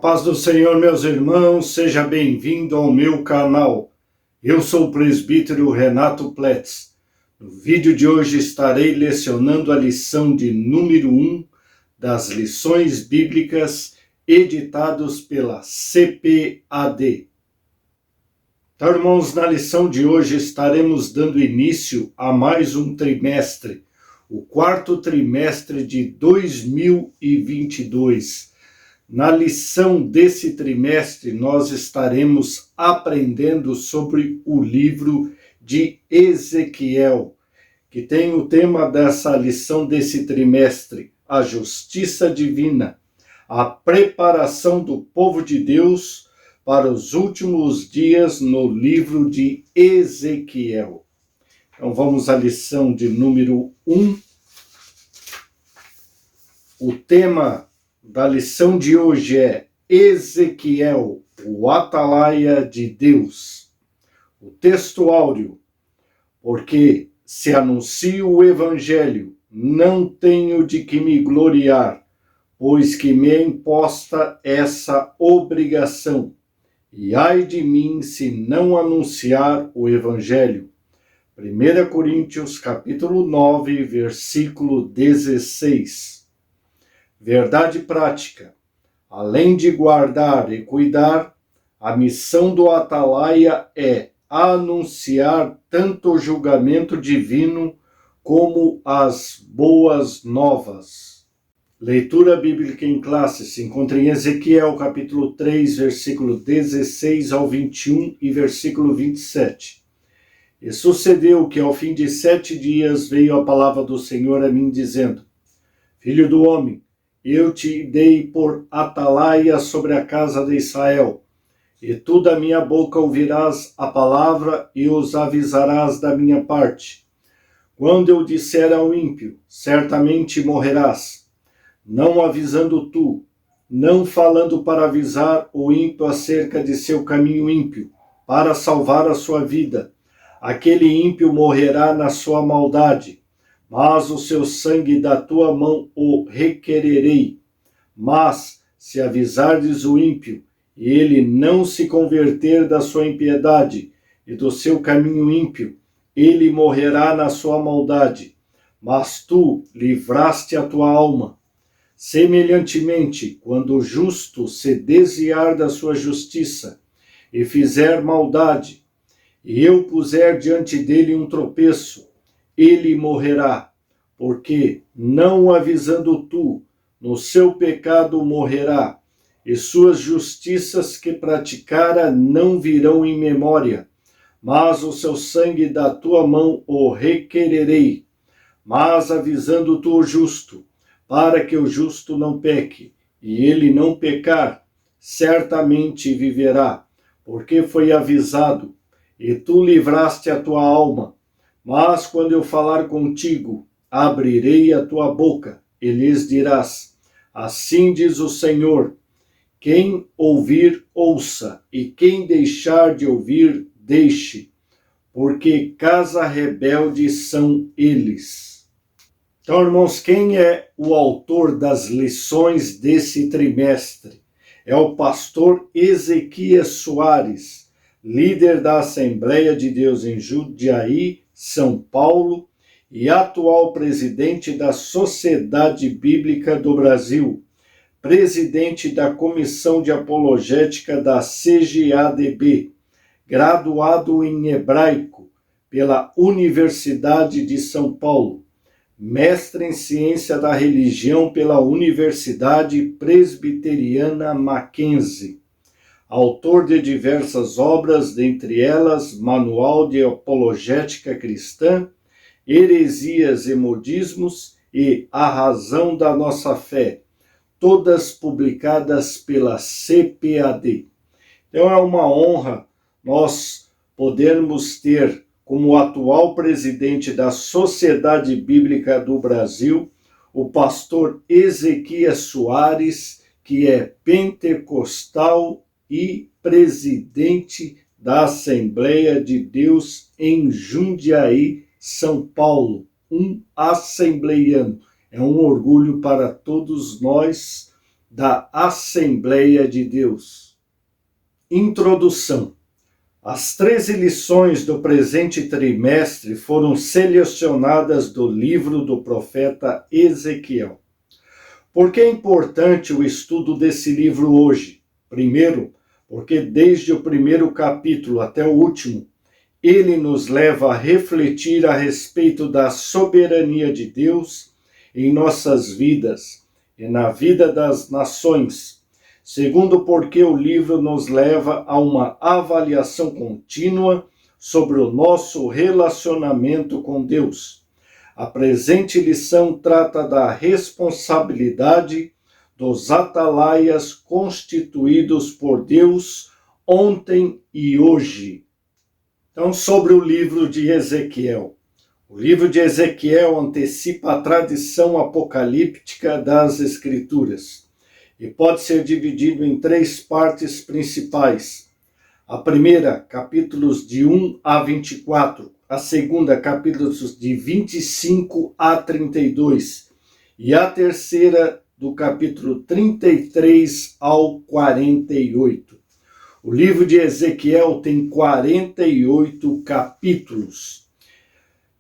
A paz do Senhor, meus irmãos, seja bem-vindo ao meu canal. Eu sou o presbítero Renato Pletz. No vídeo de hoje estarei lecionando a lição de número 1 das lições bíblicas editados pela CPAD. Então, irmãos, na lição de hoje estaremos dando início a mais um trimestre, o quarto trimestre de 2022. Na lição desse trimestre, nós estaremos aprendendo sobre o livro de Ezequiel, que tem o tema dessa lição desse trimestre, a justiça divina, a preparação do povo de Deus para os últimos dias no livro de Ezequiel. Então vamos à lição de número 1. O tema da lição de hoje é Ezequiel, o atalaia de Deus. O texto áureo: porque se anuncio o evangelho, não tenho de que me gloriar, pois que me é imposta essa obrigação. E ai de mim se não anunciar o evangelho. 1 Coríntios capítulo 9, versículo 16. Verdade prática. Além de guardar e cuidar, a missão do atalaia é anunciar tanto o julgamento divino como as boas novas. Leitura bíblica em classe se encontra em Ezequiel capítulo 3, versículo 16 ao 21 e versículo 27. E sucedeu que ao fim de 7 dias veio a palavra do Senhor a mim dizendo: Filho do homem, eu te dei por atalaia sobre a casa de Israel, e tu da minha boca ouvirás a palavra e os avisarás da minha parte. Quando eu disser ao ímpio, certamente morrerás, não avisando tu, não falando para avisar o ímpio acerca de seu caminho ímpio, para salvar a sua vida, aquele ímpio morrerá na sua maldade, mas o seu sangue da tua mão o requererei. Mas, se avisardes o ímpio, e ele não se converter da sua impiedade e do seu caminho ímpio, ele morrerá na sua maldade, mas tu livraste a tua alma. Semelhantemente, quando o justo se desviar da sua justiça e fizer maldade, e eu puser diante dele um tropeço, ele morrerá, porque, não avisando tu, no seu pecado morrerá, e suas justiças que praticara não virão em memória, mas o seu sangue da tua mão o requererei. Mas avisando tu o justo, para que o justo não peque, e ele não pecar, certamente viverá, porque foi avisado, e tu livraste a tua alma. Mas quando eu falar contigo, abrirei a tua boca, e lhes dirás: assim diz o Senhor, quem ouvir, ouça, e quem deixar de ouvir, deixe, porque casa rebelde são eles. Então, irmãos, quem é o autor das lições desse trimestre? É o pastor Ezequias Soares, líder da Assembleia de Deus em Jundiaí, São Paulo, e atual presidente da Sociedade Bíblica do Brasil, presidente da Comissão de Apologética da CGADB, graduado em Hebraico pela Universidade de São Paulo, mestre em Ciência da Religião pela Universidade Presbiteriana Mackenzie, autor de diversas obras, dentre elas Manual de Apologética Cristã, Heresias e Modismos e A Razão da Nossa Fé, todas publicadas pela CPAD. Então é uma honra nós podermos ter como atual presidente da Sociedade Bíblica do Brasil o pastor Ezequias Soares, que é pentecostal e presidente da Assembleia de Deus em Jundiaí, São Paulo, um assembleiano. É um orgulho para todos nós da Assembleia de Deus. Introdução. As 13 lições do presente trimestre foram selecionadas do livro do profeta Ezequiel. Por que é importante o estudo desse livro hoje? Primeiro, porque desde o primeiro capítulo até o último, ele nos leva a refletir a respeito da soberania de Deus em nossas vidas e na vida das nações. Segundo, porque o livro nos leva a uma avaliação contínua sobre o nosso relacionamento com Deus. A presente lição trata da responsabilidade dos atalaias constituídos por Deus ontem e hoje. Então, sobre o livro de Ezequiel. O livro de Ezequiel antecipa a tradição apocalíptica das Escrituras e pode ser dividido em 3 partes principais. A primeira, capítulos de 1 a 24. A segunda, capítulos de 25 a 32. E a terceira, do capítulo 33 ao 48. O livro de Ezequiel tem 48 capítulos.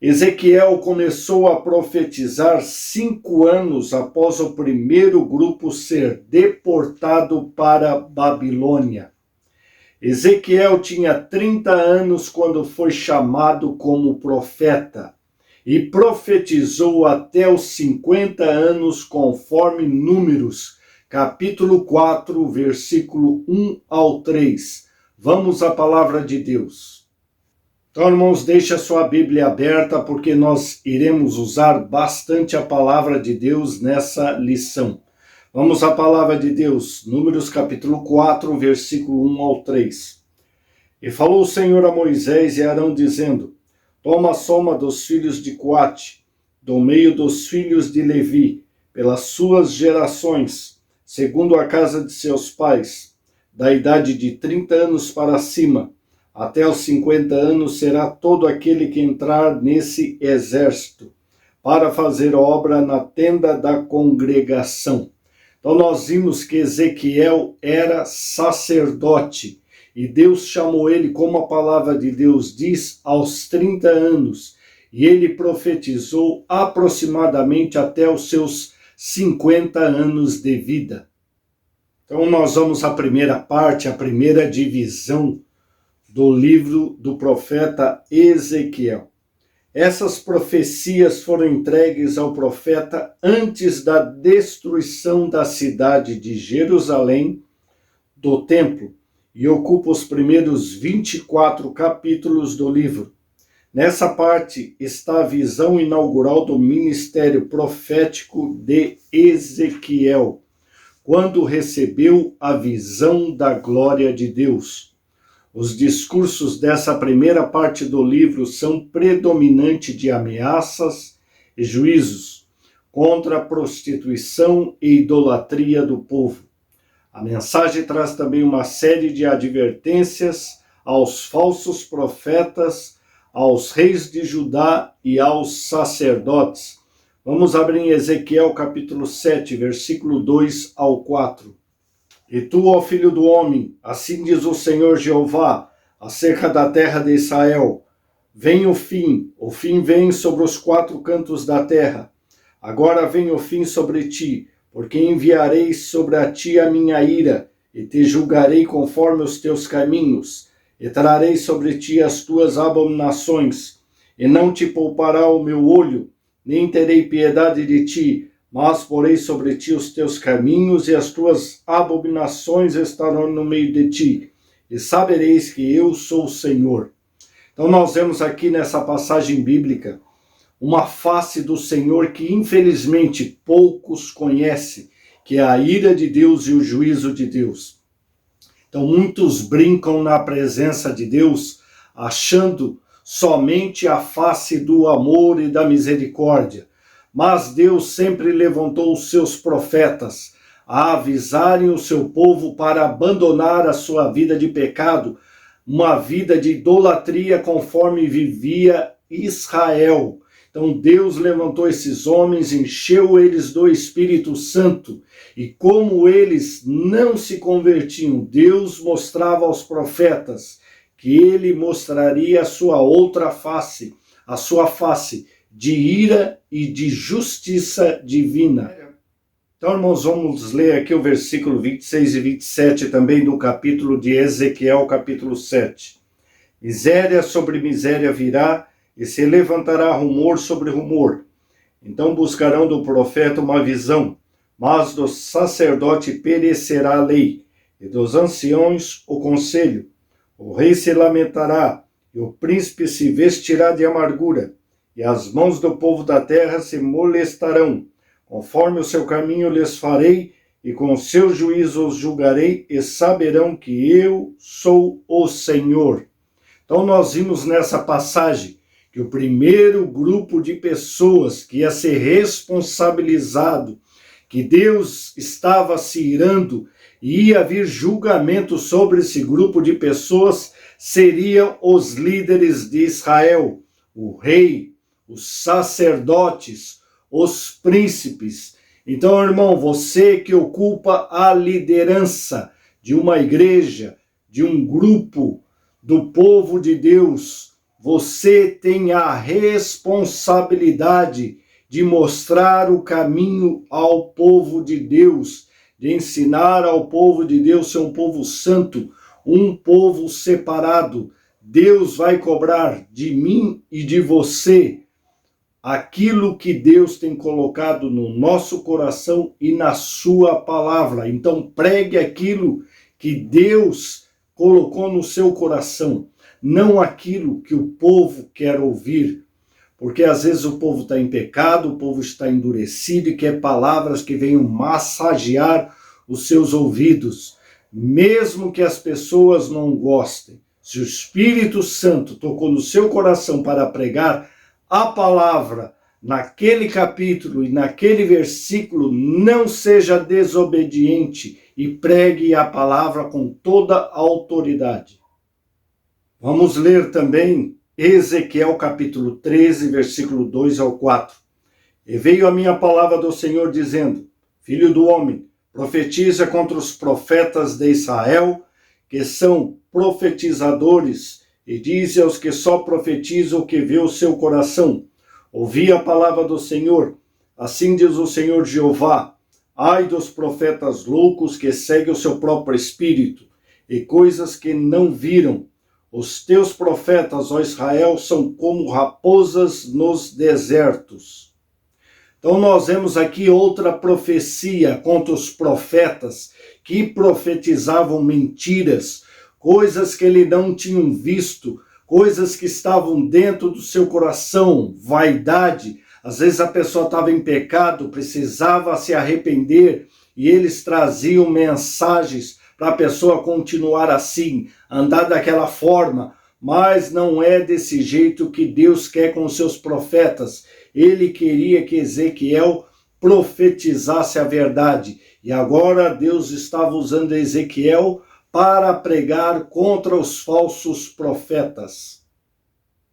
Ezequiel começou a profetizar 5 anos após o primeiro grupo ser deportado para Babilônia. Ezequiel tinha 30 anos quando foi chamado como profeta e profetizou até os 50 anos conforme Números, capítulo 4, versículo 1 ao 3. Vamos à palavra de Deus. Então, irmãos, deixe a sua Bíblia aberta porque nós iremos usar bastante a palavra de Deus nessa lição. Vamos à palavra de Deus, Números capítulo 4, versículo 1 ao 3. E falou o Senhor a Moisés e a Arão, dizendo: Toma a soma dos filhos de Coate, do meio dos filhos de Levi, pelas suas gerações, segundo a casa de seus pais, da idade de 30 anos para cima, até os 50 anos será todo aquele que entrar nesse exército, para fazer obra na tenda da congregação. Então nós vimos que Ezequiel era sacerdote, e Deus chamou ele, como a palavra de Deus diz, aos 30 anos, e ele profetizou aproximadamente até os seus 50 anos de vida. Então nós vamos à primeira parte, a primeira divisão do livro do profeta Ezequiel. Essas profecias foram entregues ao profeta antes da destruição da cidade de Jerusalém, do templo, e ocupa os primeiros 24 capítulos do livro. Nessa parte está a visão inaugural do ministério profético de Ezequiel, quando recebeu a visão da glória de Deus. Os discursos dessa primeira parte do livro são predominantes de ameaças e juízos contra a prostituição e idolatria do povo. A mensagem traz também uma série de advertências aos falsos profetas, aos reis de Judá e aos sacerdotes. Vamos abrir em Ezequiel capítulo 7, versículo 2 ao 4. E tu, ó filho do homem, assim diz o Senhor Jeová, acerca da terra de Israel: vem o fim vem sobre os 4 cantos da terra. Agora vem o fim sobre ti, porque enviarei sobre a ti a minha ira, e te julgarei conforme os teus caminhos, e trarei sobre ti as tuas abominações, e não te poupará o meu olho, nem terei piedade de ti, mas porei sobre ti os teus caminhos, e as tuas abominações estarão no meio de ti, e sabereis que eu sou o Senhor. Então nós vemos aqui nessa passagem bíblica uma face do Senhor que infelizmente poucos conhecem, que é a ira de Deus e o juízo de Deus. Então muitos brincam na presença de Deus, achando somente a face do amor e da misericórdia. Mas Deus sempre levantou os seus profetas a avisarem o seu povo para abandonar a sua vida de pecado, uma vida de idolatria conforme vivia Israel. Então Deus levantou esses homens, encheu eles do Espírito Santo, e como eles não se convertiam, Deus mostrava aos profetas que ele mostraria a sua outra face, a sua face de ira e de justiça divina. Então, irmãos, vamos ler aqui o versículo 26 e 27 também do capítulo de Ezequiel, capítulo 7. Miséria sobre miséria virá, e se levantará rumor sobre rumor. Então buscarão do profeta uma visão, mas do sacerdote perecerá a lei, e dos anciões o conselho. O rei se lamentará, e o príncipe se vestirá de amargura, e as mãos do povo da terra se molestarão. Conforme o seu caminho lhes farei, e com o seu juízo os julgarei, e saberão que eu sou o Senhor. Então nós vimos nessa passagem que o primeiro grupo de pessoas que ia ser responsabilizado, que Deus estava se irando, e ia vir julgamento sobre esse grupo de pessoas, seriam os líderes de Israel, o rei, os sacerdotes, os príncipes. Então, irmão, você que ocupa a liderança de uma igreja, de um grupo do povo de Deus, você tem a responsabilidade de mostrar o caminho ao povo de Deus, de ensinar ao povo de Deus ser um povo santo, um povo separado. Deus vai cobrar de mim e de você aquilo que Deus tem colocado no nosso coração e na sua palavra. Então pregue aquilo que Deus colocou no seu coração, não aquilo que o povo quer ouvir, porque às vezes o povo está em pecado, o povo está endurecido e quer palavras que venham massagear os seus ouvidos, mesmo que as pessoas não gostem. Se o Espírito Santo tocou no seu coração para pregar a palavra naquele capítulo e naquele versículo, não seja desobediente e pregue a palavra com toda a autoridade. Vamos ler também Ezequiel capítulo 13, versículo 2 ao 4. E veio a minha palavra do Senhor dizendo: Filho do homem, profetiza contra os profetas de Israel, que são profetizadores, e dize aos que só profetizam o que vê o seu coração: ouvi a palavra do Senhor. Assim diz o Senhor Jeová: ai dos profetas loucos que seguem o seu próprio espírito, e coisas que não viram. Os teus profetas, ó Israel, são como raposas nos desertos. Então nós vemos aqui outra profecia contra os profetas que profetizavam mentiras, coisas que ele não tinham visto, coisas que estavam dentro do seu coração, vaidade. Às vezes a pessoa estava em pecado, precisava se arrepender, e eles traziam mensagens para a pessoa continuar assim, andar daquela forma, mas não é desse jeito que Deus quer com os seus profetas. Ele queria que Ezequiel profetizasse a verdade, e agora Deus estava usando Ezequiel para pregar contra os falsos profetas.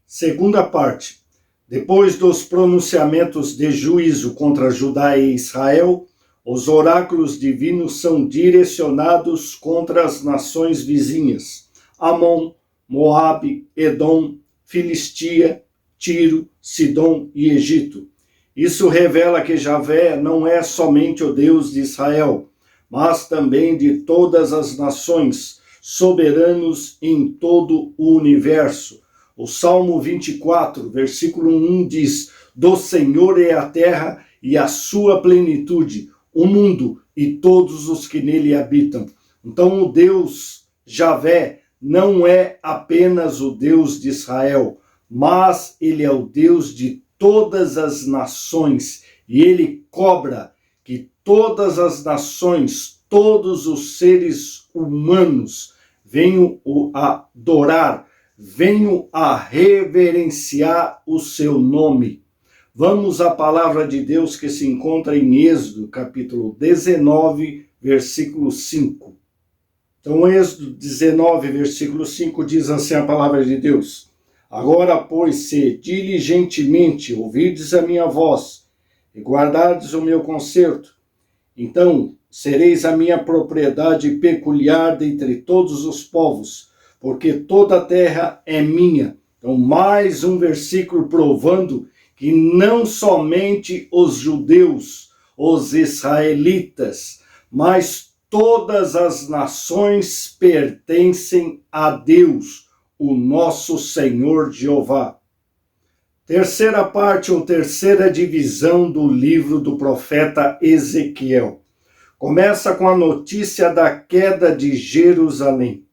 Segunda parte. Depois dos pronunciamentos de juízo contra Judá e Israel, os oráculos divinos são direcionados contra as nações vizinhas: Amon, Moabe, Edom, Filistia, Tiro, Sidom e Egito. Isso revela que Javé não é somente o Deus de Israel, mas também de todas as nações, soberanos em todo o universo. O Salmo 24, versículo 1 diz: do Senhor é a terra e a sua plenitude, o mundo e todos os que nele habitam. Então o Deus Javé não é apenas o Deus de Israel, mas ele é o Deus de todas as nações, e ele cobra que todas as nações, todos os seres humanos venham o adorar, venham a reverenciar o seu nome. Vamos à palavra de Deus que se encontra em Êxodo, capítulo 19, versículo 5. Então, Êxodo 19, versículo 5 diz assim a palavra de Deus: Agora, pois, se diligentemente ouvirdes a minha voz e guardardes o meu concerto, então sereis a minha propriedade peculiar dentre todos os povos, porque toda a terra é minha. Então, mais um versículo provando que não somente os judeus, os israelitas, mas todas as nações pertencem a Deus, o nosso Senhor Jeová. Terceira parte ou terceira divisão do livro do profeta Ezequiel. Começa com a notícia da queda de Jerusalém.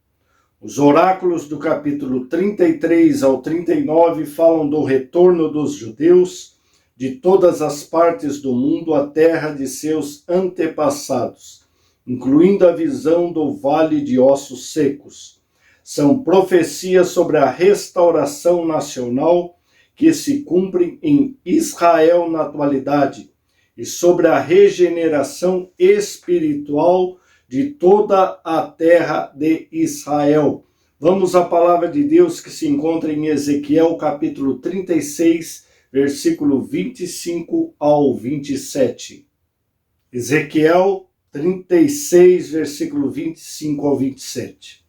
Os oráculos do capítulo 33 ao 39 falam do retorno dos judeus de todas as partes do mundo à terra de seus antepassados, incluindo a visão do vale de ossos secos. São profecias sobre a restauração nacional que se cumprem em Israel na atualidade e sobre a regeneração espiritual de toda a terra de Israel. Vamos à palavra de Deus que se encontra em Ezequiel capítulo 36, versículo 25 ao 27. Ezequiel 36, versículo 25 ao 27.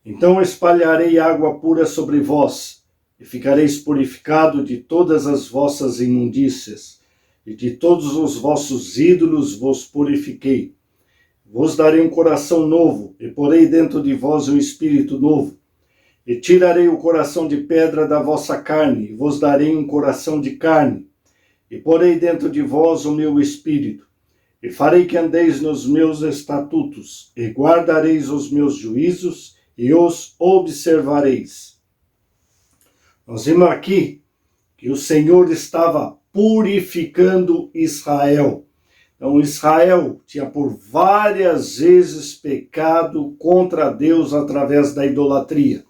Então espalharei água pura sobre vós, e ficareis purificado de todas as vossas imundícias, e de todos os vossos ídolos vos purifiquei. Vos darei um coração novo, e porei dentro de vós um espírito novo. E tirarei o coração de pedra da vossa carne, e vos darei um coração de carne. E porei dentro de vós o meu espírito. E farei que andeis nos meus estatutos, e guardareis os meus juízos, e os observareis. Nós vimos aqui que o Senhor estava purificando Israel. Então, Israel tinha por várias vezes pecado contra Deus através da idolatria.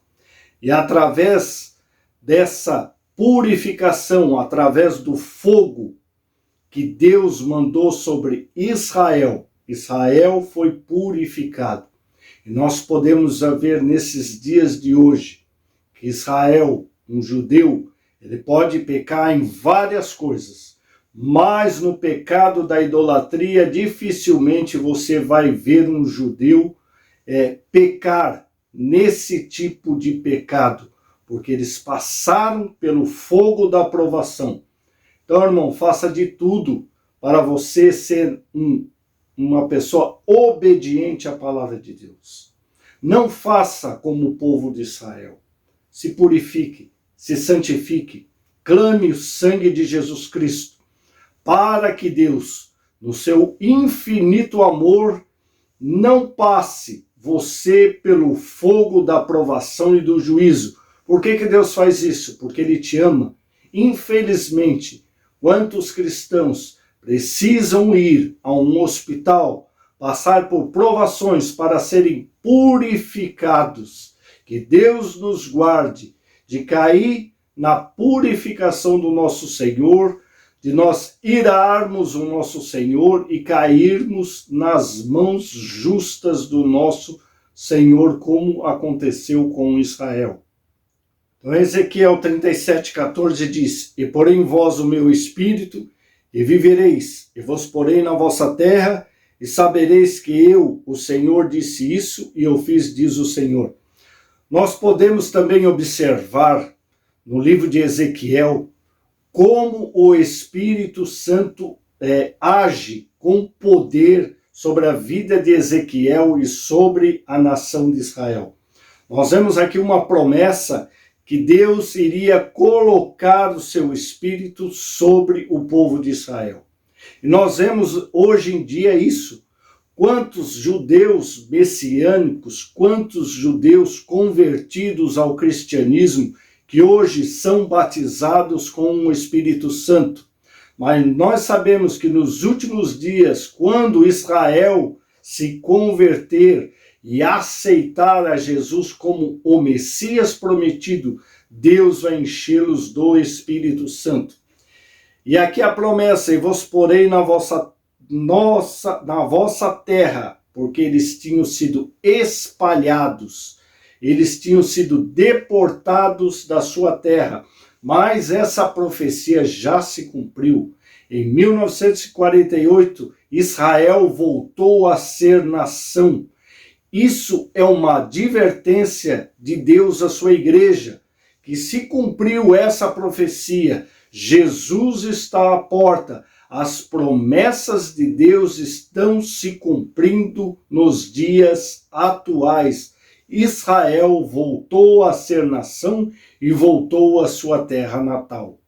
E através dessa purificação, através do fogo que Deus mandou sobre Israel, Israel foi purificado. E nós podemos ver nesses dias de hoje que Israel, um judeu, ele pode pecar em várias coisas, mas no pecado da idolatria dificilmente você vai ver um judeu pecar nesse tipo de pecado, porque eles passaram pelo fogo da provação. Então, irmão, faça de tudo para você ser uma pessoa obediente à palavra de Deus. Não faça como o povo de Israel. Se purifique, se santifique, clame o sangue de Jesus Cristo, para que Deus, no seu infinito amor, não passe você pelo fogo da provação e do juízo. Por que Deus faz isso? Porque Ele te ama. Infelizmente, quantos cristãos precisam ir a um hospital, passar por provações para serem purificados. Que Deus nos guarde de cair na purificação do nosso Senhor, de nós irarmos o nosso Senhor e cairmos nas mãos justas do nosso Senhor, como aconteceu com Israel. Então, Ezequiel 37:14 diz: E porei em vós o meu espírito, e vivereis, e vos porei na vossa terra, e sabereis que eu, o Senhor, disse isso, e eu fiz, diz o Senhor. Nós podemos também observar no livro de Ezequiel como o Espírito Santo age com poder sobre a vida de Ezequiel e sobre a nação de Israel. Nós vemos aqui uma promessa que Deus iria colocar o seu Espírito sobre o povo de Israel. E nós vemos hoje em dia isso. Quantos judeus messiânicos, quantos judeus convertidos ao cristianismo que hoje são batizados com o Espírito Santo. Mas nós sabemos que nos últimos dias, quando Israel se converter e aceitar a Jesus como o Messias prometido, Deus vai enchê-los do Espírito Santo. E aqui a promessa: e vos porei na vossa terra, porque eles tinham sido espalhados. eles tinham sido deportados da sua terra. Mas essa profecia já se cumpriu. Em 1948, Israel voltou a ser nação. Isso é uma advertência de Deus à sua igreja, que se cumpriu essa profecia, Jesus está à porta, as promessas de Deus estão se cumprindo nos dias atuais. Israel voltou a ser nação e voltou à sua terra natal.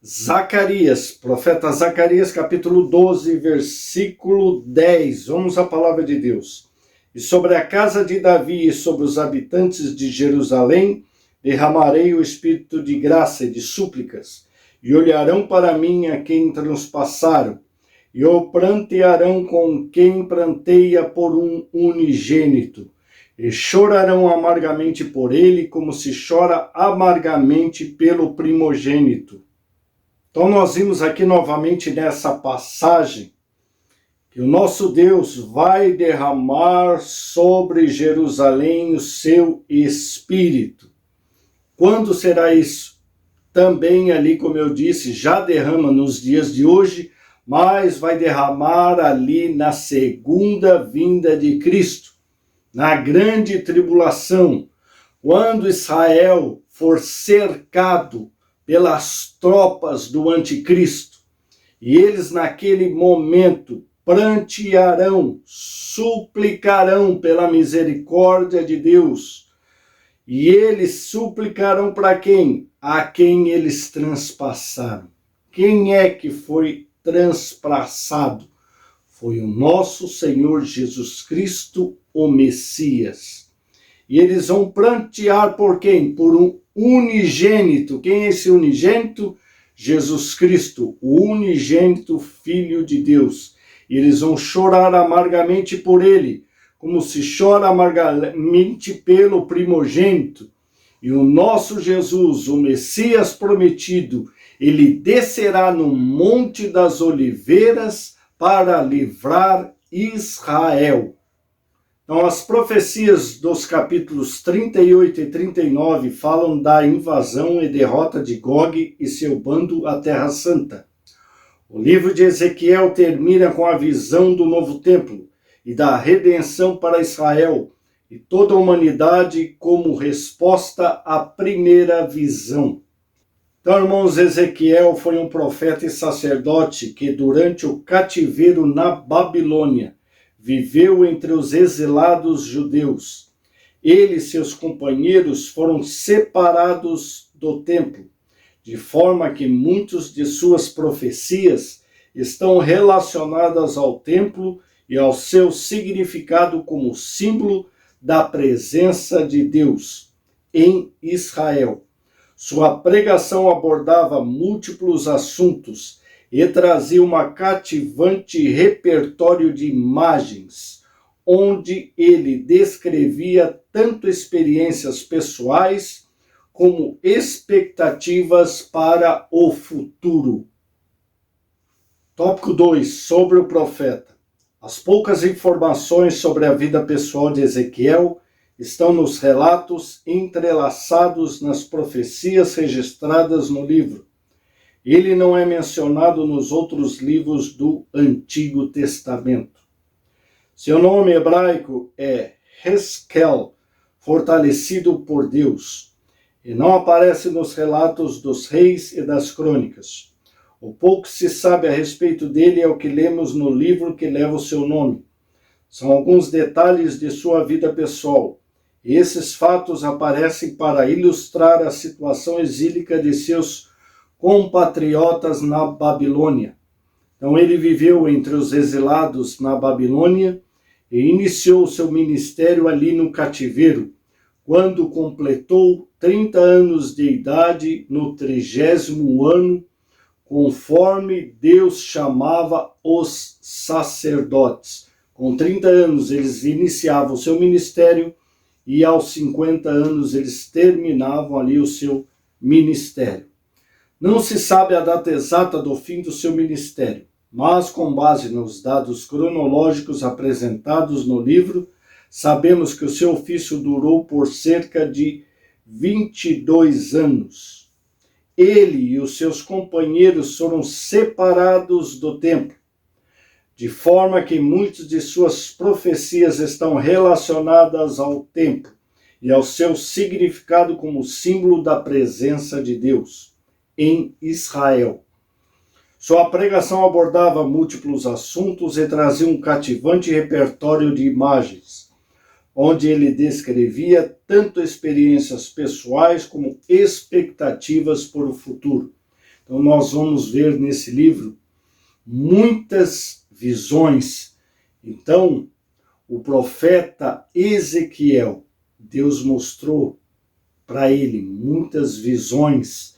Zacarias, profeta Zacarias, capítulo 12, versículo 10. Vamos à palavra de Deus. E sobre a casa de Davi e sobre os habitantes de Jerusalém, derramarei o espírito de graça e de súplicas, e olharão para mim a quem transpassaram, e o prantearão com quem pranteia por um unigênito, e chorarão amargamente por ele, como se chora amargamente pelo primogênito. Então nós vimos aqui novamente nessa passagem que o nosso Deus vai derramar sobre Jerusalém o seu Espírito. Quando será isso? Também ali, como eu disse, já derrama nos dias de hoje, mas vai derramar ali na segunda vinda de Cristo, na grande tribulação, quando Israel for cercado pelas tropas do anticristo, e eles naquele momento prantearão, suplicarão pela misericórdia de Deus. E eles suplicarão para quem? A quem eles transpassaram. Quem é que foi transpassado? Foi o nosso Senhor Jesus Cristo, o Messias. E eles vão prantear por quem? Por um unigênito. Quem é esse unigênito? Jesus Cristo, o unigênito Filho de Deus. E eles vão chorar amargamente por ele, como se chora amargamente pelo primogênito. E o nosso Jesus, o Messias prometido, ele descerá no Monte das Oliveiras para livrar Israel. Então, as profecias dos capítulos 38 e 39 falam da invasão e derrota de Gog e seu bando à Terra Santa. O livro de Ezequiel termina com a visão do novo templo e da redenção para Israel e toda a humanidade como resposta à primeira visão. Então, irmãos, Ezequiel foi um profeta e sacerdote que, durante o cativeiro na Babilônia, viveu entre os exilados judeus. Ele e seus companheiros foram separados do templo, de forma que muitas de suas profecias estão relacionadas ao templo e ao seu significado como símbolo da presença de Deus em Israel. Sua pregação abordava múltiplos assuntos e trazia uma cativante repertório de imagens, onde ele descrevia tanto experiências pessoais como expectativas para o futuro. Tópico 2, sobre o profeta. As poucas informações sobre a vida pessoal de Ezequiel estão nos relatos entrelaçados nas profecias registradas no livro. Ele não é mencionado nos outros livros do Antigo Testamento. Seu nome hebraico é Heskel, fortalecido por Deus, e não aparece nos relatos dos reis e das crônicas. O pouco que se sabe a respeito dele é o que lemos no livro que leva o seu nome. São alguns detalhes de sua vida pessoal. E esses fatos aparecem para ilustrar a situação exílica de seus compatriotas na Babilônia. Então ele viveu entre os exilados na Babilônia e iniciou seu ministério ali no cativeiro, quando completou 30 anos de idade no 30º ano, conforme Deus chamava os sacerdotes. Com 30 anos eles iniciavam o seu ministério e aos 50 anos eles terminavam ali o seu ministério. Não se sabe a data exata do fim do seu ministério, mas com base nos dados cronológicos apresentados no livro, sabemos que o seu ofício durou por cerca de 22 anos. Ele e os seus companheiros foram separados do templo, de forma que muitas de suas profecias estão relacionadas ao templo e ao seu significado como símbolo da presença de Deus em Israel. Sua pregação abordava múltiplos assuntos e trazia um cativante repertório de imagens, onde ele descrevia tanto experiências pessoais como expectativas para o futuro. Então nós vamos ver nesse livro muitas visões. Então, o profeta Ezequiel, Deus mostrou para ele muitas visões,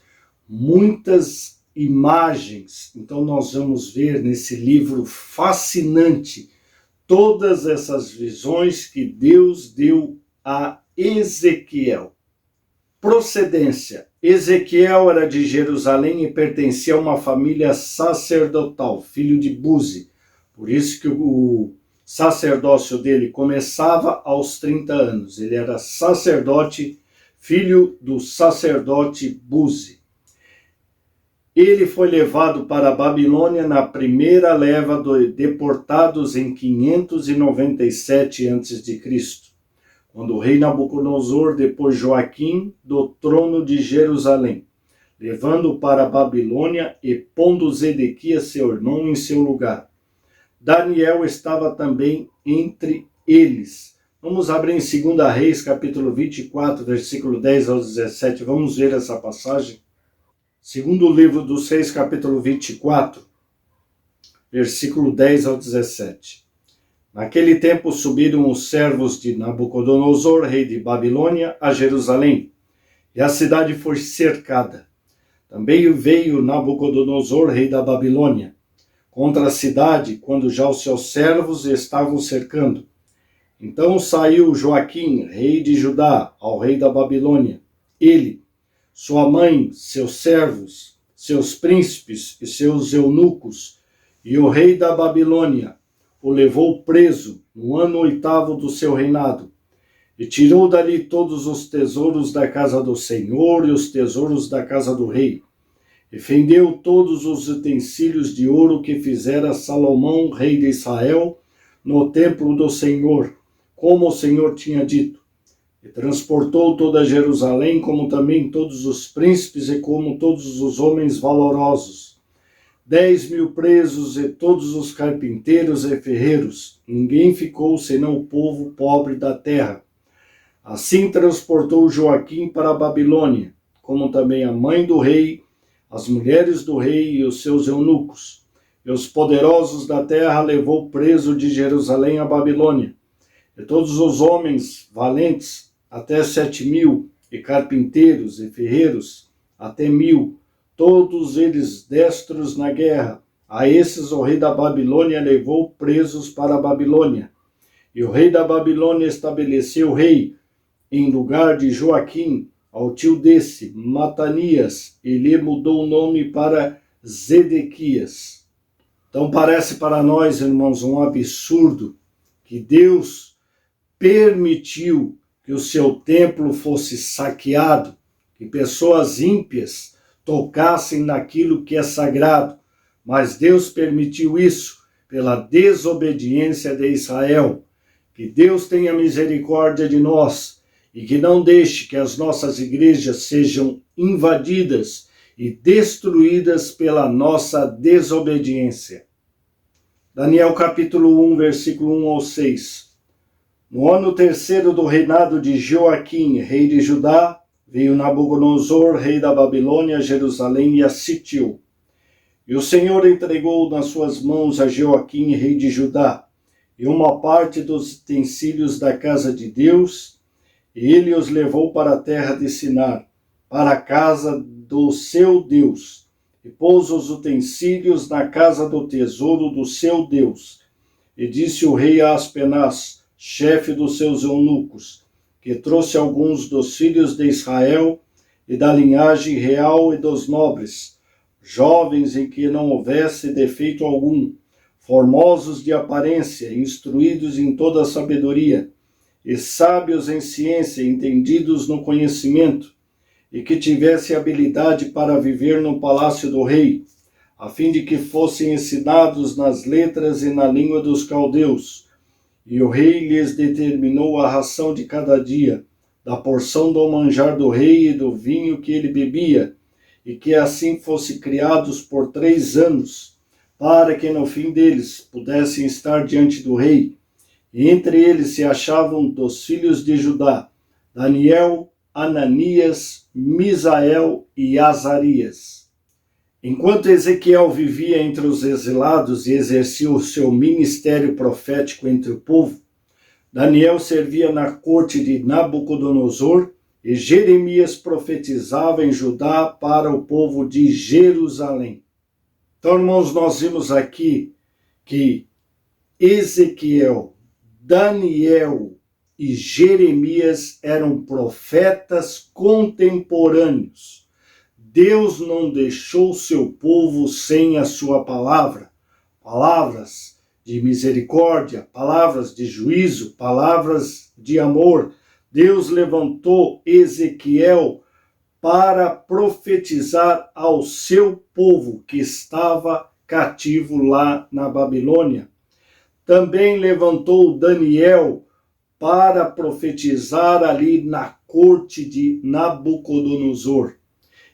muitas imagens. Então nós vamos ver nesse livro fascinante todas essas visões que Deus deu a Ezequiel. Procedência. Ezequiel era de Jerusalém e pertencia a uma família sacerdotal, filho de Buzi. Por isso que o sacerdócio dele começava aos 30 anos. Ele era sacerdote, filho do sacerdote Buzi. Ele foi levado para a Babilônia na primeira leva de deportados em 597 a.C., quando o rei Nabucodonosor depôs Joaquim do trono de Jerusalém, levando-o para a Babilônia e pondo Zedequias, seu irmão, em seu lugar. Daniel estava também entre eles. Vamos abrir em 2 Reis, capítulo 24, versículo 10 ao 17. Vamos ver essa passagem. Segundo livro dos Reis, capítulo 24, versículo 10 ao 17. Naquele tempo subiram os servos de Nabucodonosor, rei de Babilônia, a Jerusalém, e a cidade foi cercada. Também veio Nabucodonosor, rei da Babilônia, contra a cidade, quando já os seus servos estavam cercando. Então saiu Joaquim, rei de Judá, ao rei da Babilônia. Ele, sua mãe, seus servos, seus príncipes e seus eunucos, e o rei da Babilônia o levou preso no ano 8º do seu reinado, e tirou dali todos os tesouros da casa do Senhor e os tesouros da casa do rei, e fendeu todos os utensílios de ouro que fizera Salomão, rei de Israel, no templo do Senhor, como o Senhor tinha dito. E transportou toda Jerusalém, como também todos os príncipes e como todos os homens valorosos. 10.000 presos e todos os carpinteiros e ferreiros. Ninguém ficou senão o povo pobre da terra. Assim transportou Joaquim para a Babilônia, como também a mãe do rei, as mulheres do rei e os seus eunucos. E os poderosos da terra levou preso de Jerusalém a Babilônia. E todos os homens valentes, até 7.000, e carpinteiros e ferreiros, até 1.000, todos eles destros na guerra. A esses o rei da Babilônia levou presos para a Babilônia. E o rei da Babilônia estabeleceu rei, em lugar de Joaquim, ao tio desse, Matanias, e lhe mudou o nome para Zedequias. Então parece para nós, irmãos, um absurdo que Deus permitiu que o seu templo fosse saqueado, que pessoas ímpias tocassem naquilo que é sagrado, mas Deus permitiu isso pela desobediência de Israel. Que Deus tenha misericórdia de nós e que não deixe que as nossas igrejas sejam invadidas e destruídas pela nossa desobediência. Daniel capítulo 1, versículo 1 ao 6. No ano 3º do reinado de Joaquim, rei de Judá, veio Nabucodonosor, rei da Babilônia, a Jerusalém e a sitiou. E o Senhor entregou nas suas mãos a Joaquim, rei de Judá, e uma parte dos utensílios da casa de Deus, e ele os levou para a terra de Sinar, para a casa do seu Deus, e pôs os utensílios na casa do tesouro do seu Deus. E disse o rei a Aspenaz, chefe dos seus eunucos, que trouxe alguns dos filhos de Israel e da linhagem real e dos nobres, jovens em que não houvesse defeito algum, formosos de aparência, instruídos em toda a sabedoria, e sábios em ciência, entendidos no conhecimento, e que tivesse habilidade para viver no palácio do rei, a fim de que fossem ensinados nas letras e na língua dos caldeus. E o rei lhes determinou a ração de cada dia, da porção do manjar do rei e do vinho que ele bebia, e que assim fossem criados por 3 anos, para que no fim deles pudessem estar diante do rei. E entre eles se achavam dos filhos de Judá, Daniel, Ananias, Misael e Azarias. Enquanto Ezequiel vivia entre os exilados e exercia o seu ministério profético entre o povo, Daniel servia na corte de Nabucodonosor e Jeremias profetizava em Judá para o povo de Jerusalém. Então, irmãos, nós vimos aqui que Ezequiel, Daniel e Jeremias eram profetas contemporâneos. Deus não deixou seu povo sem a sua palavra. Palavras de misericórdia, palavras de juízo, palavras de amor. Deus levantou Ezequiel para profetizar ao seu povo que estava cativo lá na Babilônia. Também levantou Daniel para profetizar ali na corte de Nabucodonosor.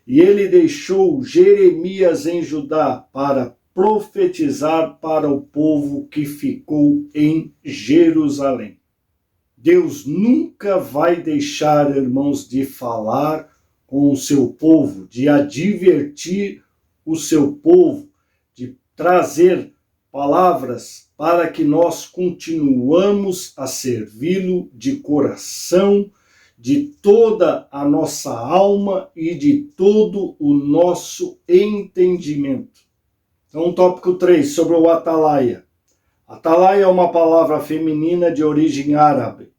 E ele deixou Jeremias em Judá para profetizar para o povo que ficou em Jerusalém. Deus nunca vai deixar, irmãos, de falar com o seu povo, de advertir o seu povo, de trazer palavras para que nós continuamos a servi-lo de coração, de toda a nossa alma e de todo o nosso entendimento. Então, tópico 3, sobre o atalaia. Atalaia é uma palavra feminina de origem árabe,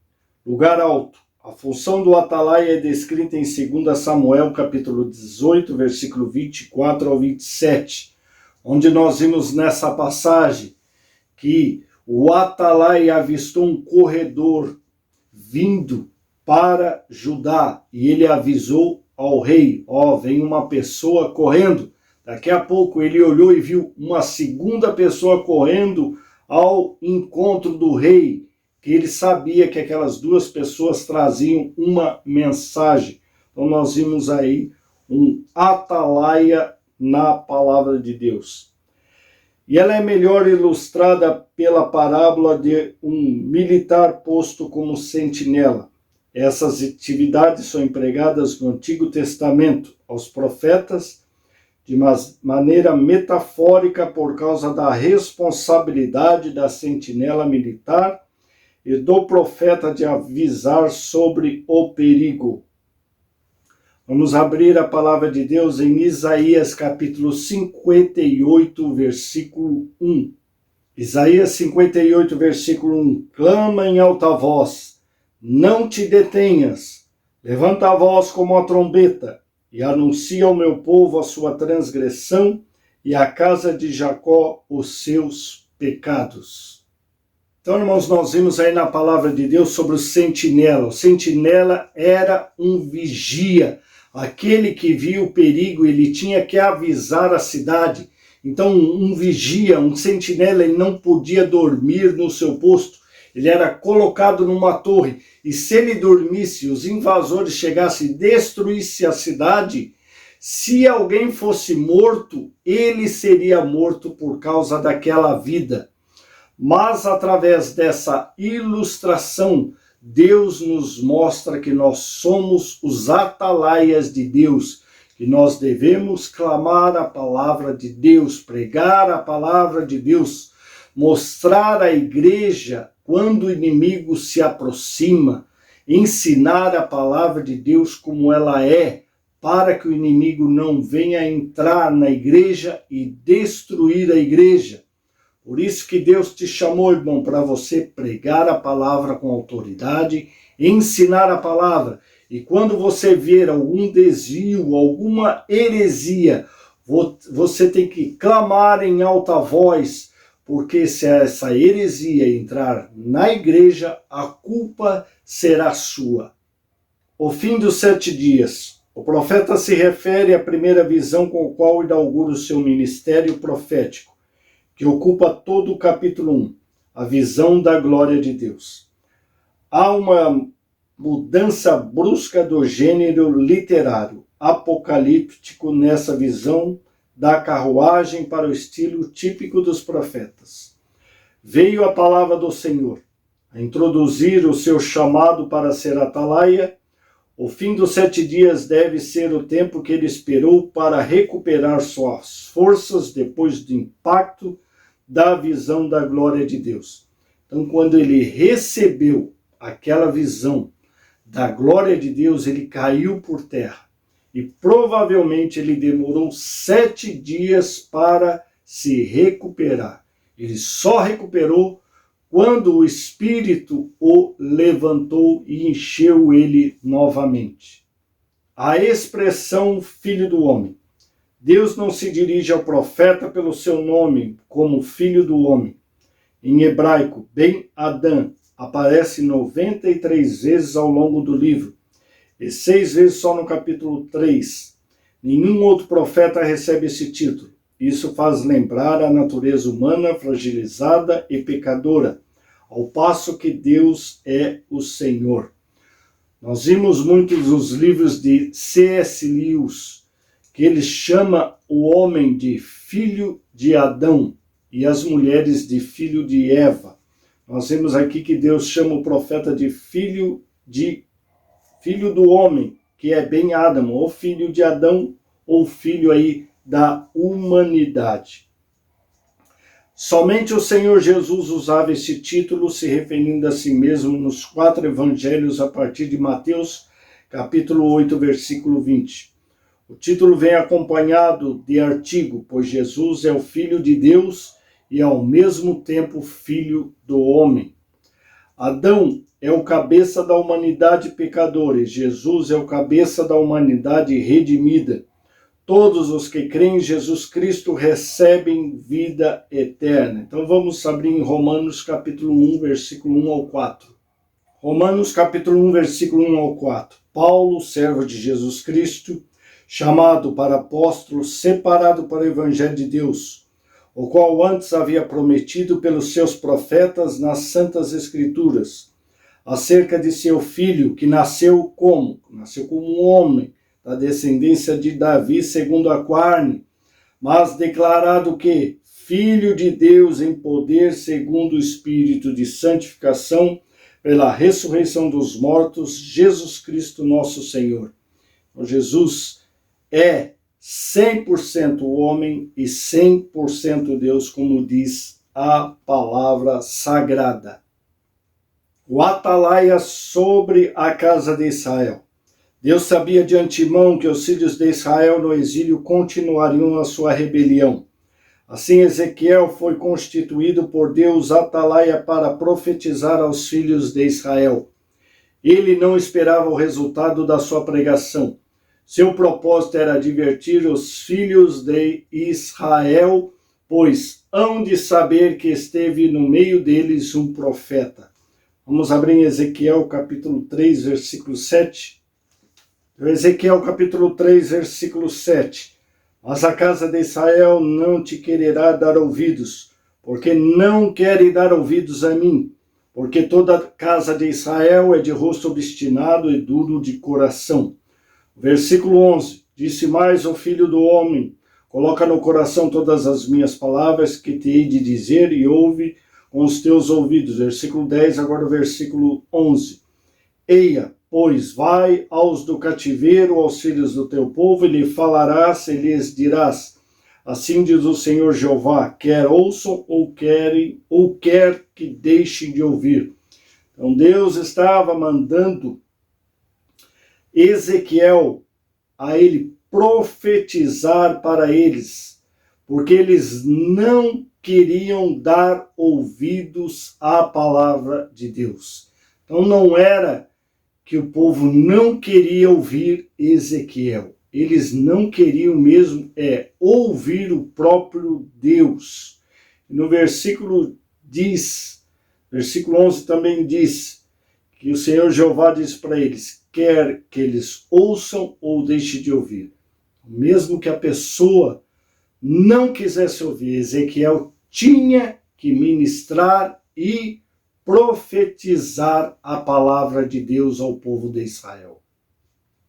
lugar alto. A função do atalaia é descrita em 2 Samuel, capítulo 18, versículo 24 ao 27, onde nós vimos nessa passagem que o atalaia avistou um corredor vindo para Judá, e ele avisou ao rei, vem uma pessoa correndo. Daqui a pouco ele olhou e viu uma segunda pessoa correndo ao encontro do rei, que ele sabia que aquelas 2 pessoas traziam uma mensagem. Então nós vimos aí um atalaia na palavra de Deus. E ela é melhor ilustrada pela parábola de um militar posto como sentinela. Essas atividades são empregadas no Antigo Testamento aos profetas de maneira metafórica por causa da responsabilidade da sentinela militar e do profeta de avisar sobre o perigo. Vamos abrir a palavra de Deus em Isaías capítulo 58, versículo 1. Isaías 58, versículo 1. Clama em alta voz, não te detenhas, levanta a voz como a trombeta, e anuncia ao meu povo a sua transgressão e à casa de Jacó os seus pecados. Então, irmãos, nós vimos aí na palavra de Deus sobre o sentinela. O sentinela era um vigia, aquele que viu o perigo, ele tinha que avisar a cidade. Então, um vigia, um sentinela, ele não podia dormir no seu posto. Ele era colocado numa torre, e se ele dormisse, os invasores chegassem e destruíssem a cidade, se alguém fosse morto, ele seria morto por causa daquela vida. Mas através dessa ilustração, Deus nos mostra que nós somos os atalaias de Deus, que nós devemos clamar a palavra de Deus, pregar a palavra de Deus, mostrar à igreja quando o inimigo se aproxima, ensinar a palavra de Deus como ela é, para que o inimigo não venha entrar na igreja e destruir a igreja. Por isso que Deus te chamou, irmão, para você pregar a palavra com autoridade, ensinar a palavra. E quando você ver algum desvio, alguma heresia, você tem que clamar em alta voz, porque se essa heresia entrar na igreja, a culpa será sua. O fim dos 7 dias. O profeta se refere à primeira visão com a qual inaugura o seu ministério profético, que ocupa todo o capítulo 1, a visão da glória de Deus. Há uma mudança brusca do gênero literário apocalíptico nessa visão da carruagem para o estilo típico dos profetas. Veio a palavra do Senhor a introduzir o seu chamado para ser atalaia. O fim dos 7 dias deve ser o tempo que ele esperou para recuperar suas forças depois do impacto da visão da glória de Deus. Então, quando ele recebeu aquela visão da glória de Deus, ele caiu por terra. E provavelmente ele demorou 7 dias para se recuperar. Ele só recuperou quando o Espírito o levantou e encheu ele novamente. A expressão filho do homem. Deus não se dirige ao profeta pelo seu nome como filho do homem. Em hebraico, Ben Adam aparece 93 vezes ao longo do livro, e 6 vezes só no capítulo 3. Nenhum outro profeta recebe esse título. Isso faz lembrar a natureza humana fragilizada e pecadora, ao passo que Deus é o Senhor. Nós vimos muitos dos livros de C.S. Lewis, que ele chama o homem de filho de Adão e as mulheres de filho de Eva. Nós vemos aqui que Deus chama o profeta de filho do homem, que é Ben Adam, ou filho de Adão, ou filho aí da humanidade. Somente o Senhor Jesus usava esse título, se referindo a si mesmo nos 4 evangelhos a partir de Mateus, capítulo 8, versículo 20. O título vem acompanhado de artigo, pois Jesus é o Filho de Deus e ao mesmo tempo Filho do homem. Adão é o cabeça da humanidade pecadora e Jesus é o cabeça da humanidade redimida. Todos os que creem em Jesus Cristo recebem vida eterna. Então vamos abrir em Romanos capítulo 1, versículo 1 ao 4. Romanos capítulo 1, versículo 1 ao 4. Paulo, servo de Jesus Cristo, chamado para apóstolo, separado para o evangelho de Deus, o qual antes havia prometido pelos seus profetas nas santas escrituras, acerca de seu filho, que nasceu como? Nasceu como um homem, da descendência de Davi segundo a carne, mas declarado que Filho de Deus em poder segundo o Espírito de santificação, pela ressurreição dos mortos, Jesus Cristo nosso Senhor. Então, Jesus é 100% homem e 100% Deus, como diz a palavra sagrada. O atalaia sobre a casa de Israel. Deus sabia de antemão que os filhos de Israel no exílio continuariam a sua rebelião. Assim, Ezequiel foi constituído por Deus atalaia para profetizar aos filhos de Israel. Ele não esperava o resultado da sua pregação. Seu propósito era advertir os filhos de Israel, pois hão de saber que esteve no meio deles um profeta. Vamos abrir em Ezequiel capítulo 3, versículo 7. Ezequiel capítulo 3, versículo 7. Mas a casa de Israel não te quererá dar ouvidos, porque não querem dar ouvidos a mim, porque toda a casa de Israel é de rosto obstinado e duro de coração. Versículo 11. Disse mais o filho do homem, coloca no coração todas as minhas palavras que te hei de dizer e ouve com os teus ouvidos. Versículo 10, agora o versículo 11. Eia, pois vai aos do cativeiro, aos filhos do teu povo, e lhe falarás e lhes dirás, assim diz o Senhor Jeová, quer ouçam ou quer que deixem de ouvir. Então Deus estava mandando Ezequiel a ele profetizar para eles, porque eles não queriam dar ouvidos à palavra de Deus. Então não era que o povo não queria ouvir Ezequiel. Eles não queriam mesmo ouvir o próprio Deus. No versículo 11 também diz que o Senhor Jeová diz para eles, quer que eles ouçam ou deixem de ouvir. Mesmo que a pessoa não quisesse ouvir, Ezequiel tinha que ministrar e profetizar a palavra de Deus ao povo de Israel.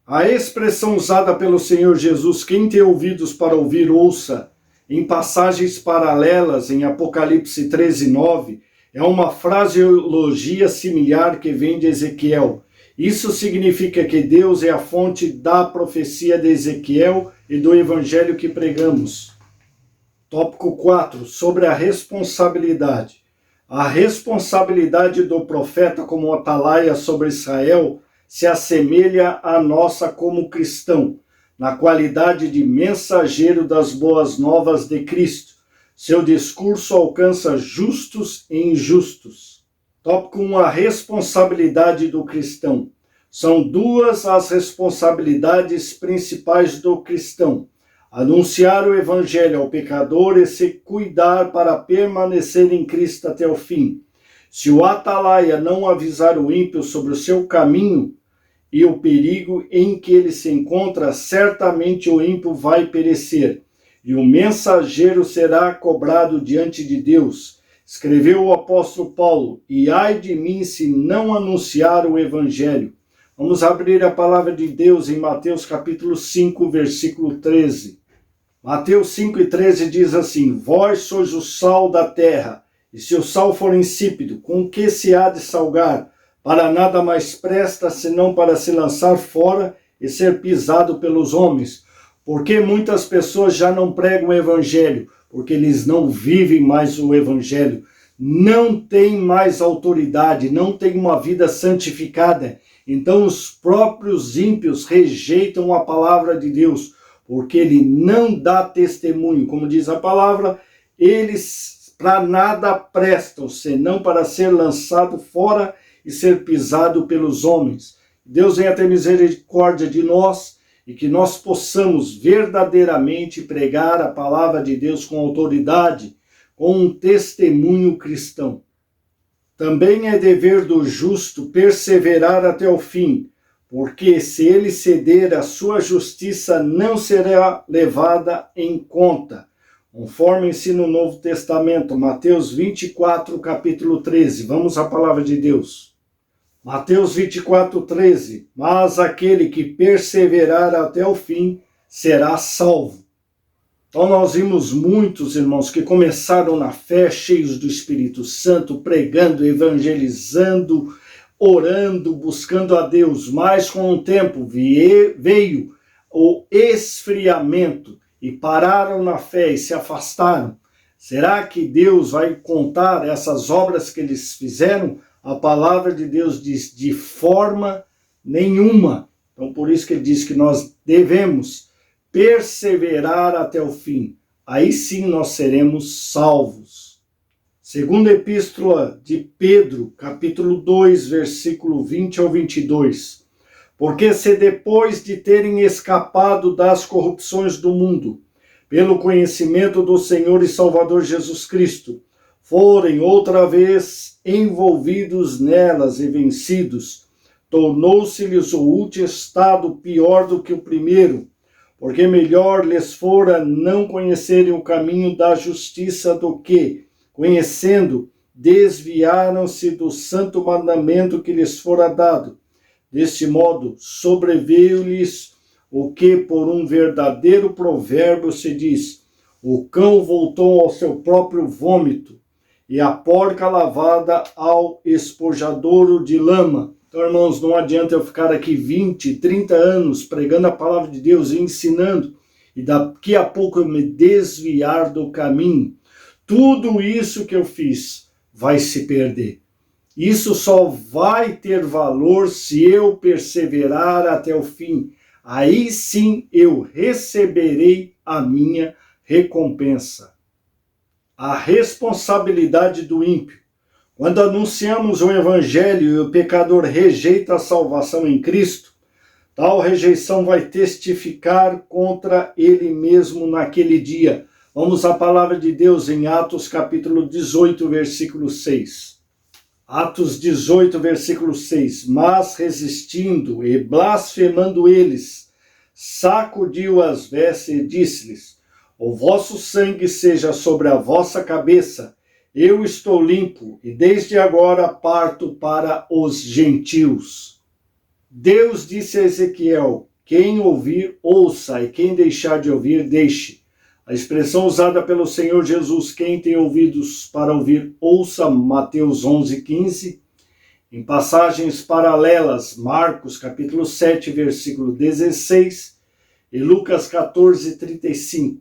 A expressão usada pelo Senhor Jesus, quem tem ouvidos para ouvir, ouça, em passagens paralelas em Apocalipse 13:9, é uma fraseologia similar que vem de Ezequiel. Isso significa que Deus é a fonte da profecia de Ezequiel e do evangelho que pregamos. Tópico 4, sobre a responsabilidade. A responsabilidade do profeta como atalaia sobre Israel se assemelha à nossa como cristão, na qualidade de mensageiro das boas novas de Cristo. Seu discurso alcança justos e injustos. Tópico 1, a responsabilidade do cristão. São duas as responsabilidades principais do cristão: anunciar o evangelho ao pecador e se cuidar para permanecer em Cristo até o fim. Se o atalaia não avisar o ímpio sobre o seu caminho e o perigo em que ele se encontra, certamente o ímpio vai perecer, e o mensageiro será cobrado diante de Deus. Escreveu o apóstolo Paulo, e ai de mim se não anunciar o evangelho. Vamos abrir a palavra de Deus em Mateus capítulo 5, versículo 13. Mateus 5:13 diz assim, vós sois o sal da terra, e se o sal for insípido, com que se há de salgar? Para nada mais presta, senão para se lançar fora e ser pisado pelos homens. Porque muitas pessoas já não pregam o evangelho, porque eles não vivem mais o evangelho, não têm mais autoridade, não têm uma vida santificada. Então os próprios ímpios rejeitam a palavra de Deus, porque ele não dá testemunho. Como diz a palavra, eles para nada prestam, senão para ser lançado fora e ser pisado pelos homens. Deus venha ter misericórdia de nós e que nós possamos verdadeiramente pregar a palavra de Deus com autoridade, com um testemunho cristão. Também é dever do justo perseverar até o fim, porque se ele ceder, a sua justiça não será levada em conta. Conforme ensina o Novo Testamento, Mateus 24, capítulo 13. Vamos à palavra de Deus. Mateus 24, 13. Mas aquele que perseverar até o fim será salvo. Então nós vimos muitos irmãos que começaram na fé, cheios do Espírito Santo, pregando, evangelizando, orando, buscando a Deus. Mas com o tempo veio o esfriamento e pararam na fé e se afastaram. Será que Deus vai contar essas obras que eles fizeram? A palavra de Deus diz de forma nenhuma. Então por isso que ele diz que nós devemos perseverar até o fim. Aí sim nós seremos salvos. Segunda epístola de Pedro, capítulo 2, versículo 20 ao 22. Porque se depois de terem escapado das corrupções do mundo, pelo conhecimento do Senhor e Salvador Jesus Cristo, forem outra vez envolvidos nelas e vencidos, tornou-se-lhes o último estado pior do que o primeiro, porque melhor lhes fora não conhecerem o caminho da justiça do que, conhecendo, desviaram-se do santo mandamento que lhes fora dado. Deste modo, sobreveio-lhes o que por um verdadeiro provérbio se diz, o cão voltou ao seu próprio vômito, e a porca lavada ao espojadouro de lama. Então, irmãos, não adianta eu ficar aqui 20, 30 anos pregando a palavra de Deus e ensinando, e daqui a pouco eu me desviar do caminho. Tudo isso que eu fiz vai se perder. Isso só vai ter valor se eu perseverar até o fim. Aí sim eu receberei a minha recompensa. A responsabilidade do ímpio. Quando anunciamos o evangelho e o pecador rejeita a salvação em Cristo, tal rejeição vai testificar contra ele mesmo naquele dia, Vamos à palavra de Deus em Atos capítulo 18, versículo 6. Atos 18, versículo 6. Mas resistindo e blasfemando eles, sacudiu as vestes e disse-lhes: o vosso sangue seja sobre a vossa cabeça, eu estou limpo, e desde agora parto para os gentios. Deus disse a Ezequiel: quem ouvir, ouça, e quem deixar de ouvir, deixe. A expressão usada pelo Senhor Jesus, quem tem ouvidos para ouvir, ouça, Mateus 11:15. Em passagens paralelas, Marcos capítulo 7, versículo 16, e Lucas 14:35.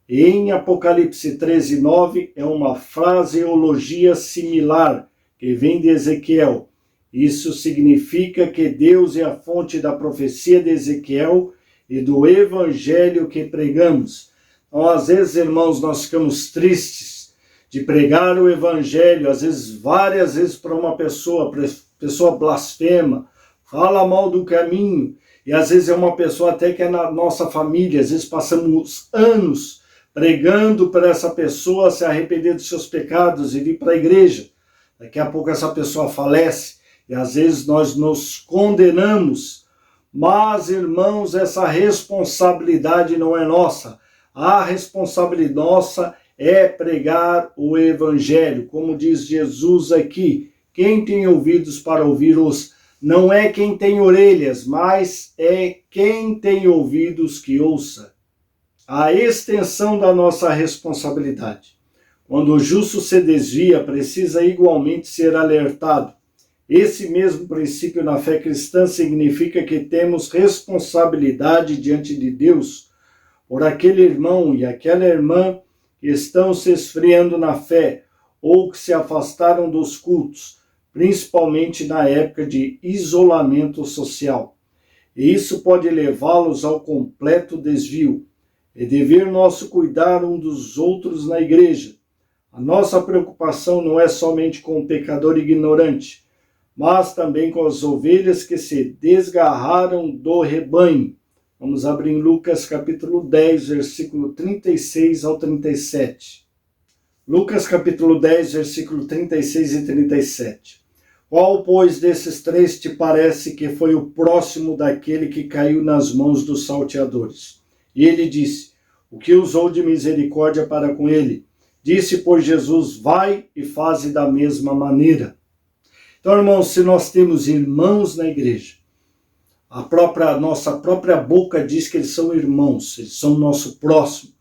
Em Apocalipse 13:9 é uma fraseologia similar que vem de Ezequiel. Isso significa que Deus é a fonte da profecia de Ezequiel e do evangelho que pregamos. Então, às vezes, irmãos, nós ficamos tristes de pregar o evangelho, às vezes, várias vezes para uma pessoa, blasfema, fala mal do caminho, e às vezes é uma pessoa até que é na nossa família, às vezes passamos anos pregando para essa pessoa se arrepender dos seus pecados e vir para a igreja. Daqui a pouco essa pessoa falece, e às vezes nós nos condenamos, mas, irmãos, essa responsabilidade não é nossa. A responsabilidade nossa é pregar o evangelho, como diz Jesus aqui. Quem tem ouvidos para ouvir-os, não é quem tem orelhas, mas é quem tem ouvidos que ouça. A extensão da nossa responsabilidade. Quando o justo se desvia, precisa igualmente ser alertado. Esse mesmo princípio na fé cristã significa que temos responsabilidade diante de Deus por aquele irmão e aquela irmã que estão se esfriando na fé ou que se afastaram dos cultos, principalmente na época de isolamento social. E isso pode levá-los ao completo desvio. É dever nosso cuidar um dos outros na igreja. A nossa preocupação não é somente com o pecador ignorante, mas também com as ovelhas que se desgarraram do rebanho. Vamos abrir em Lucas capítulo 10, versículo 36 ao 37. Lucas capítulo 10, versículo 36 e 37. Qual, pois, desses três te parece que foi o próximo daquele que caiu nas mãos dos salteadores? E ele disse: o que usou de misericórdia para com ele? Disse, pois, Jesus: vai e faze da mesma maneira. Então, irmãos, se nós temos irmãos na igreja, nossa própria boca diz que eles são irmãos, eles são nosso próximo.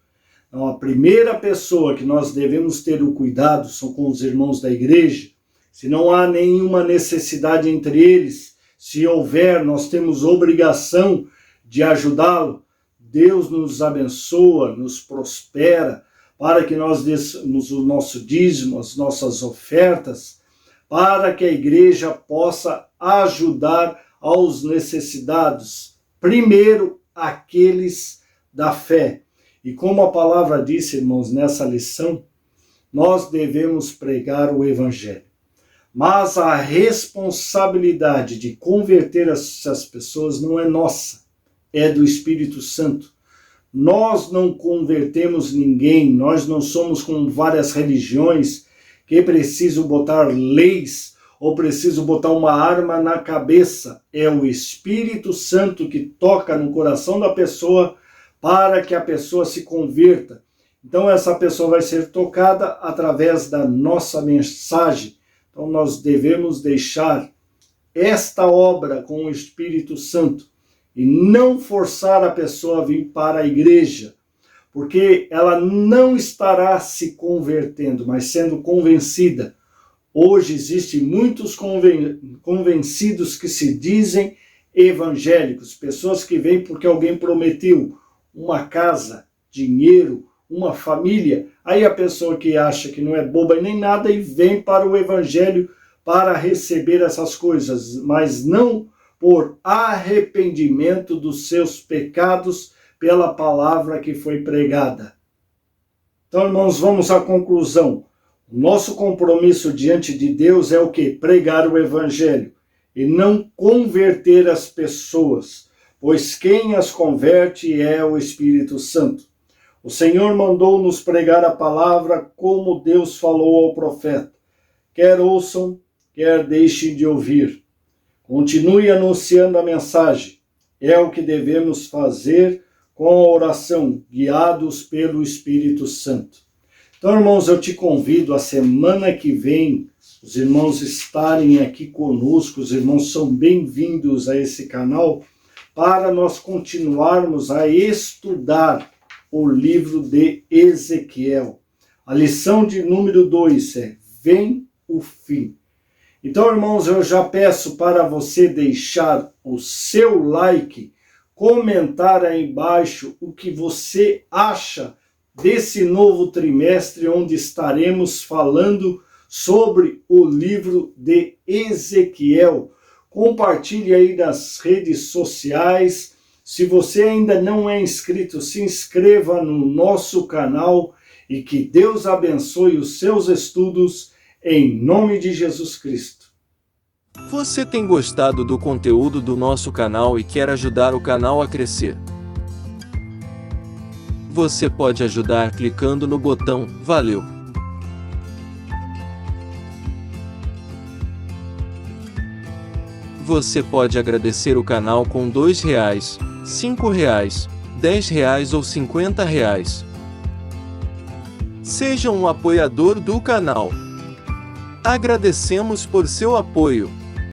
Então, a primeira pessoa que nós devemos ter o cuidado são com os irmãos da igreja. Se não há nenhuma necessidade entre eles, se houver, nós temos obrigação de ajudá-lo. Deus nos abençoa, nos prospera, para que nós demos o nosso dízimo, as nossas ofertas, para que a igreja possa ajudar aos necessitados, primeiro aqueles da fé. E como a palavra disse, irmãos, nessa lição, nós devemos pregar o evangelho. Mas a responsabilidade de converter essas pessoas não é nossa, é do Espírito Santo. Nós não convertemos ninguém, nós não somos como várias religiões que precisam botar leis ou preciso botar uma arma na cabeça. É o Espírito Santo que toca no coração da pessoa para que a pessoa se converta. Então essa pessoa vai ser tocada através da nossa mensagem. Então nós devemos deixar esta obra com o Espírito Santo e não forçar a pessoa a vir para a igreja, porque ela não estará se convertendo, mas sendo convencida. Hoje existem muitos convencidos que se dizem evangélicos, pessoas que vêm porque alguém prometeu uma casa, dinheiro, uma família. Aí a pessoa que acha que não é boba nem nada e vem para o evangelho para receber essas coisas, mas não por arrependimento dos seus pecados pela palavra que foi pregada. Então, irmãos, vamos à conclusão. O nosso compromisso diante de Deus é o quê? Pregar o evangelho e não converter as pessoas, pois quem as converte é o Espírito Santo. O Senhor mandou-nos pregar a palavra como Deus falou ao profeta. Quer ouçam, quer deixem de ouvir. Continue anunciando a mensagem. É o que devemos fazer com a oração, guiados pelo Espírito Santo. Então, irmãos, eu te convido a semana que vem, os irmãos estarem aqui conosco, os irmãos são bem-vindos a esse canal, para nós continuarmos a estudar o livro de Ezequiel. A lição de número 2 é: vem o fim. Então, irmãos, eu já peço para você deixar o seu like, comentar aí embaixo o que você acha desse novo trimestre, onde estaremos falando sobre o livro de Ezequiel. Compartilhe aí nas redes sociais. Se você ainda não é inscrito, se inscreva no nosso canal e que Deus abençoe os seus estudos em nome de Jesus Cristo. Você tem gostado do conteúdo do nosso canal e quer ajudar o canal a crescer? Você pode ajudar clicando no botão Valeu. Você pode agradecer o canal com R$2, R$5, R$10 ou R$50. Seja um apoiador do canal. Agradecemos por seu apoio.